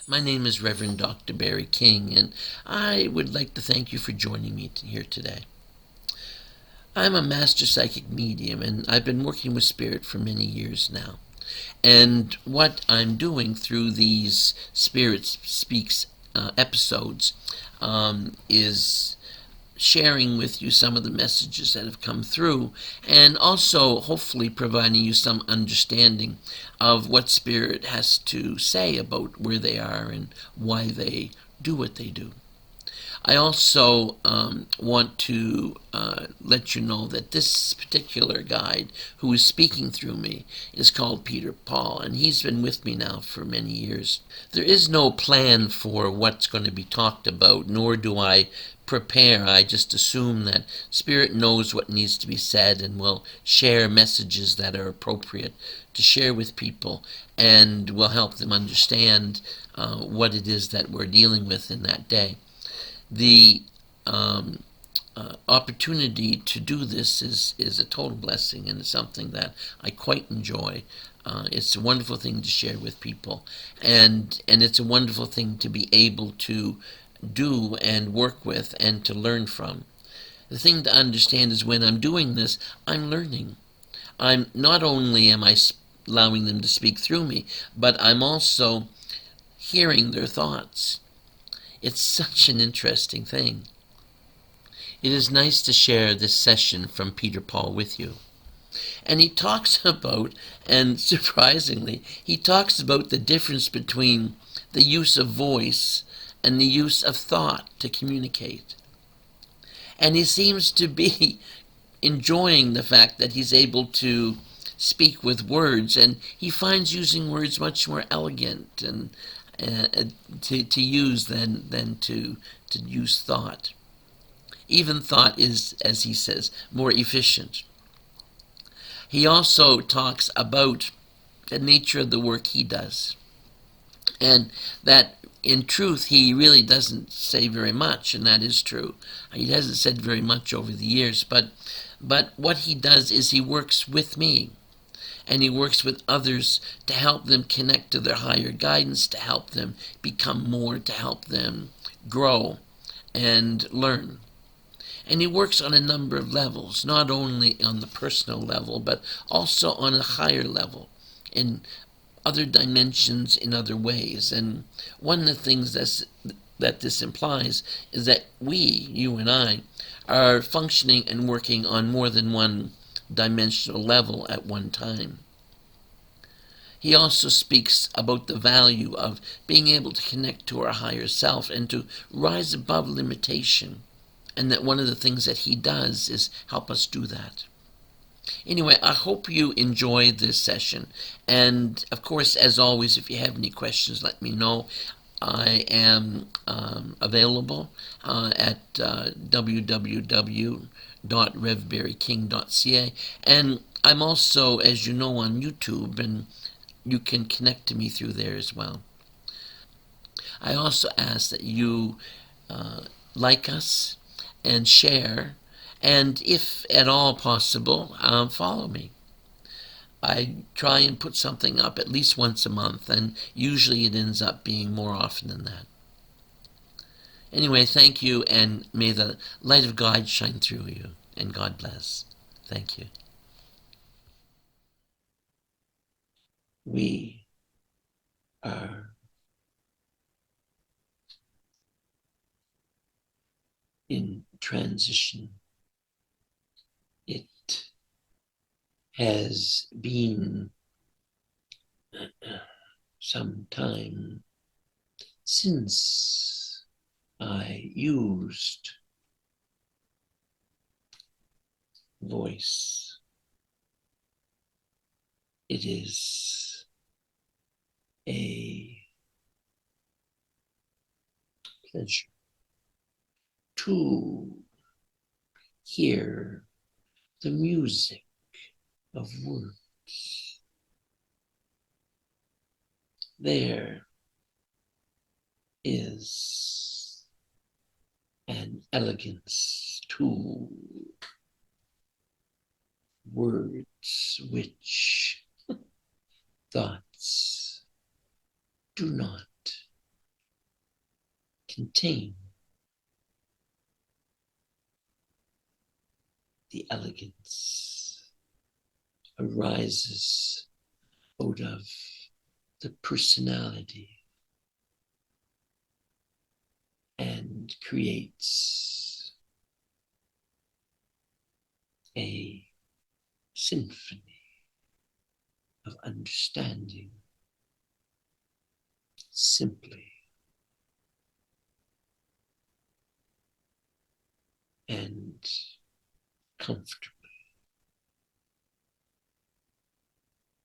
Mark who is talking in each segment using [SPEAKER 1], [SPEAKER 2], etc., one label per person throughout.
[SPEAKER 1] My name is Rev Dr Barry King, and I would like to thank you for joining me here today. I'm a master psychic medium, and I've been working with spirit for many years now. And what I'm doing through these Spirit Speaks episodes is sharing with you some of the messages that have come through, and also hopefully providing you some understanding of what Spirit has to say about where they are and why they do what they do. I also want to let you know that this particular guide who is speaking through me is called Peter Paul, and he's been with me now for many years. There is no plan for what's going to be talked about, nor do I prepare. I just assume that Spirit knows what needs to be said and will share messages that are appropriate to share with people and will help them understand what it is that we're dealing with in that day. The opportunity to do this is a total blessing, and it's something that I quite enjoy. It's a wonderful thing to share with people, and it's a wonderful thing to be able to do and work with and to learn from. The thing to understand is when I'm doing this, I'm learning. I'm not only am I allowing them to speak through me, but I'm also hearing their thoughts. It's such an interesting thing. It is nice to share this session from Peter Paul with you. And he talks about, and surprisingly, he talks about the difference between the use of voice and the use of thought to communicate. And he seems to be enjoying the fact that he's able to speak with words, and he finds using words much more elegant and to use than to use thought. Even thought is, as he says, more efficient. He also talks about the nature of the work he does, and that in truth he really doesn't say very much, and that is true. He hasn't said very much over the years, but what he does is he works with me, and he works with others to help them connect to their higher guidance, to help them become more, to help them grow and learn. And he works on a number of levels, not only on the personal level, but also on a higher level, in other dimensions, in other ways. And one of the things that this implies is that we, you and I, are functioning and working on more than one dimensional level at one time. He also speaks about the value of being able to connect to our higher self and to rise above limitation, and that one of the things that he does is help us do that. Anyway, I hope you enjoyed this session, and of course, as always, if you have any questions, let me know. I am available at www.revbarryking.ca, and I'm also, as you know, on YouTube, and you can connect to me through there as well. I also ask that you like us and share, and if at all possible, follow me. I try and put something up at least once a month, and usually it ends up being more often than that. Anyway, thank you, and may the light of God shine through you, and God bless. Thank you. We are in transition. It has been some time since I used voice. It is a pleasure to hear the music of words. There is an elegance to words which thoughts do not contain the elegance arises out of the personality and creates a symphony of understanding simply and comfortably.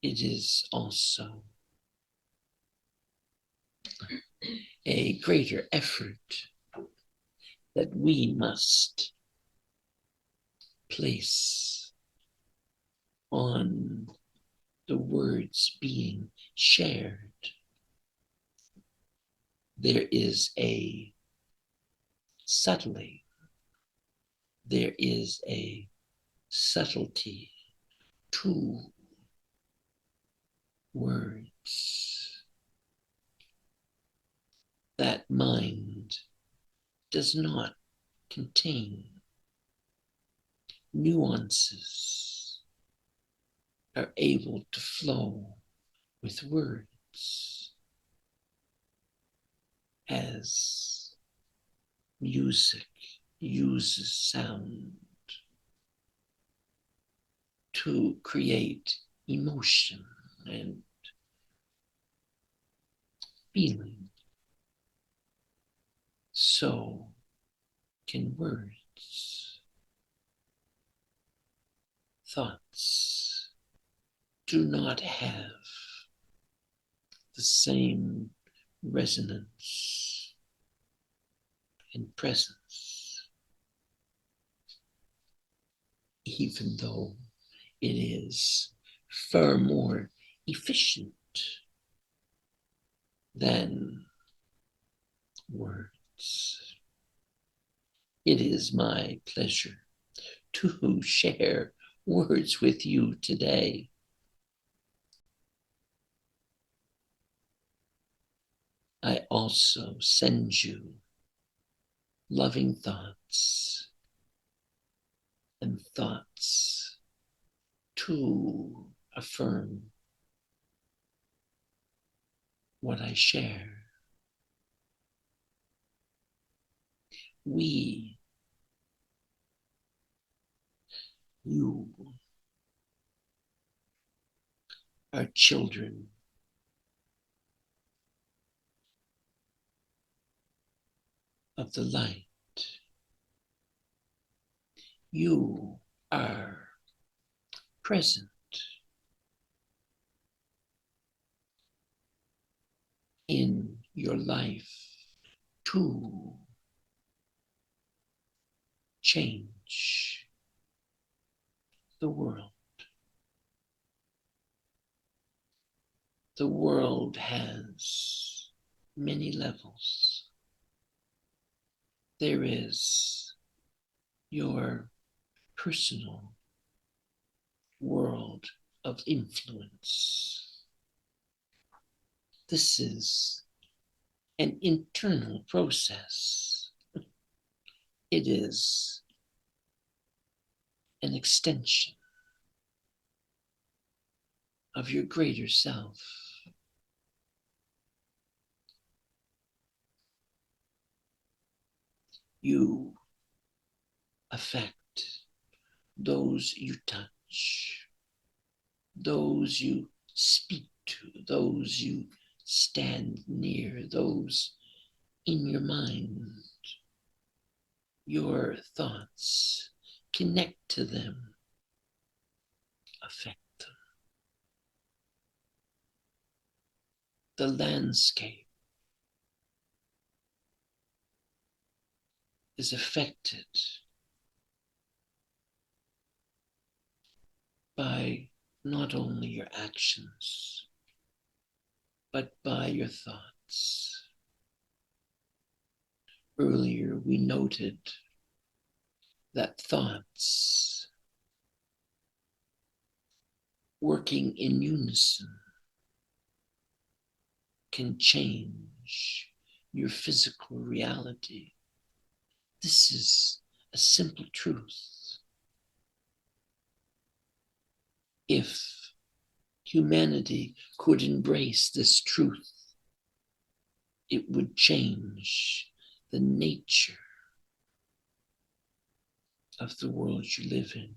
[SPEAKER 1] It is also a greater effort that we must place on the words being shared. There is a subtlety, there is a subtlety to words that mind does not contain. Nuances are able to flow with words as music uses sound to create emotion and feeling. So can words. Thoughts do not have the same resonance and presence, even though it is far more efficient than words. It is my pleasure to share words with you today. I also send you loving thoughts and thoughts to affirm what I share. We, you, are children of the light. You are present in your life to change the world. The world has many levels. There is your personal world of influence. This is an internal process. It is an extension of your greater self. You affect those you touch, those you speak to, those you stand near, those in your mind. Your thoughts connect to them, affect them. The landscape is affected by not only your actions, but by your thoughts. Earlier, we noted that thoughts working in unison can change your physical reality. This is a simple truth. If humanity could embrace this truth, it would change the nature of the world you live in.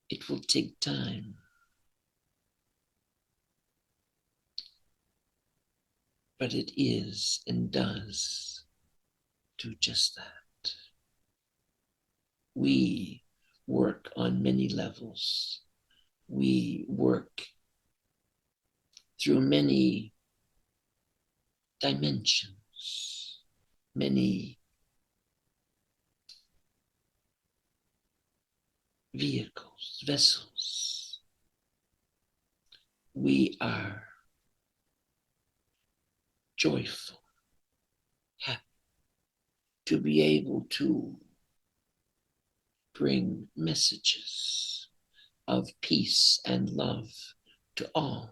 [SPEAKER 1] It will take time. But it is and does do just that. We work on many levels. We work through many dimensions, many vehicles, vessels. We are joyful, happy to be able to bring messages of peace and love to all.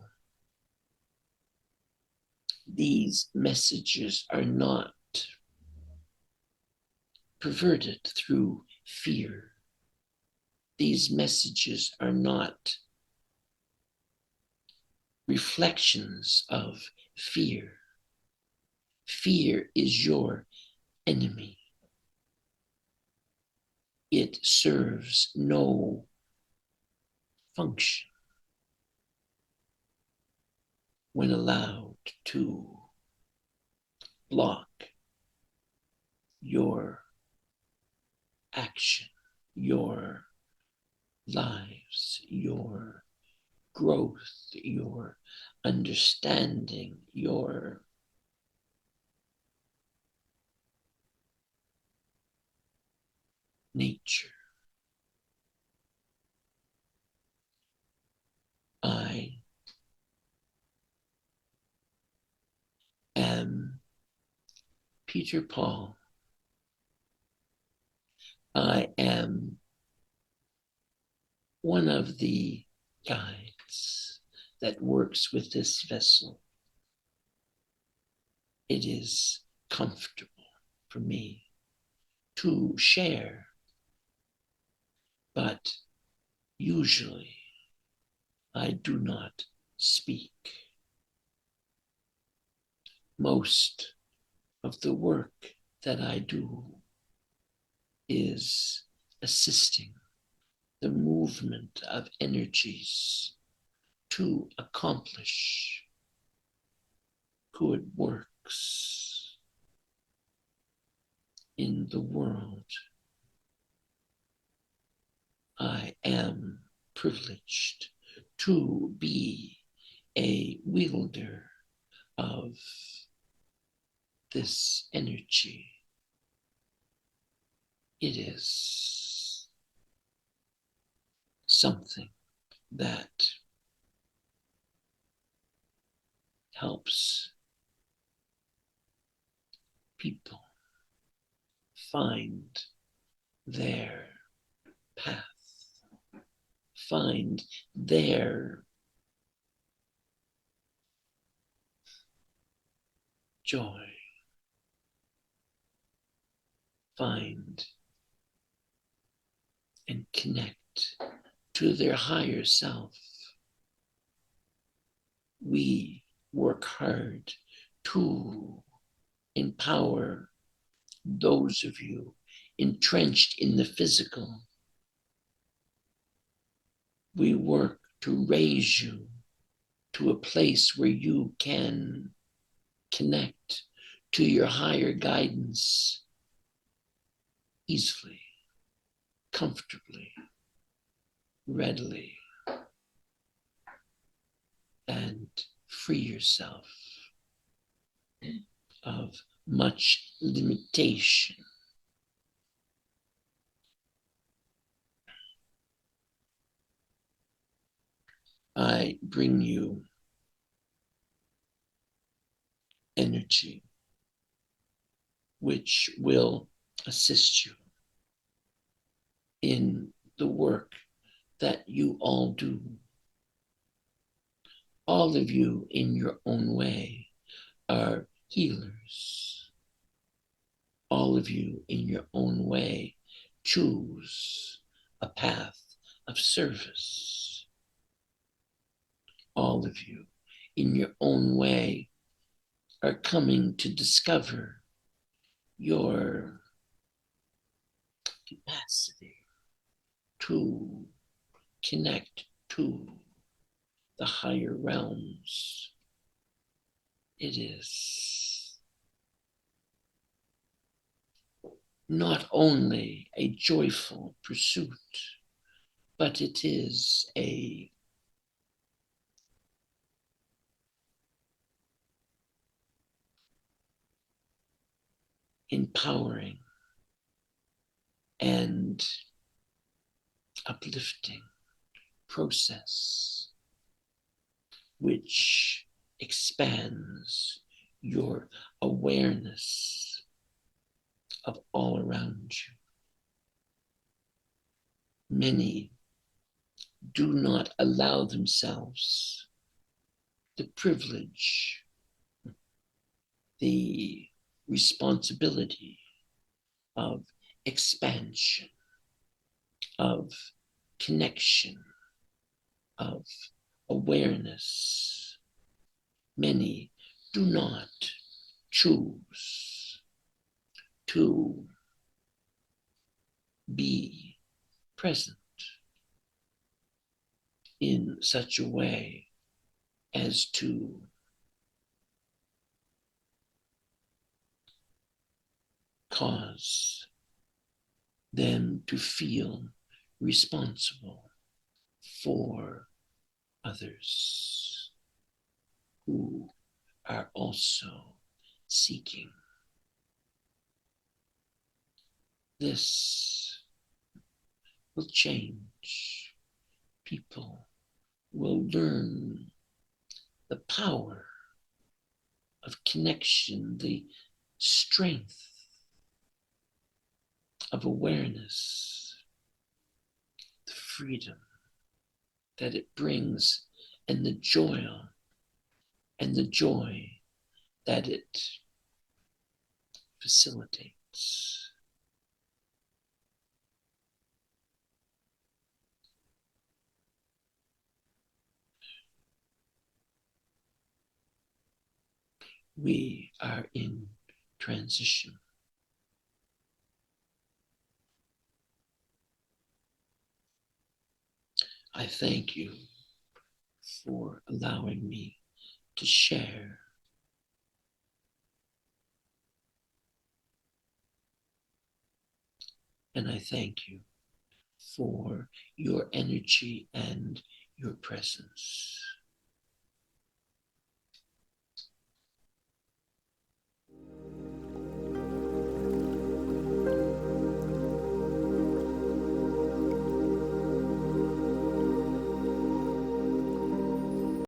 [SPEAKER 1] These messages are not perverted through fear. These messages are not reflections of fear. Fear is your enemy. It serves no function when allowed to block your action, your lives, your growth, your understanding, your nature. I am Peter Paul. I am one of the guides that works with this vessel. It is comfortable for me to share, but usually I do not speak. Most of the work that I do is assisting the movement of energies to accomplish good works in the world. I am privileged to be a wielder of this energy. It is something that helps people find their path, find their joy, find and connect to their higher self. We work hard to empower those of you entrenched in the physical. We work to raise you to a place where you can connect to your higher guidance easily, comfortably, readily, and free yourself of much limitation. I bring you energy which will assist you in the work that you all do. All of you in your own way are healers. All of you in your own way choose a path of service. All of you in your own way are coming to discover your capacity to connect to the higher realms. It is not only a joyful pursuit, but it is a empowering and uplifting process which expands your awareness of all around you. Many do not allow themselves the privilege, the responsibility of expansion, of connection, of awareness. Many do not choose to be present in such a way as to cause them to feel responsible for others who are also seeking. This will change. People will learn the power of connection, the strength of awareness, the freedom that it brings, and the joy that it facilitates. We are in transition. I thank you for allowing me to share. And I thank you for your energy and your presence.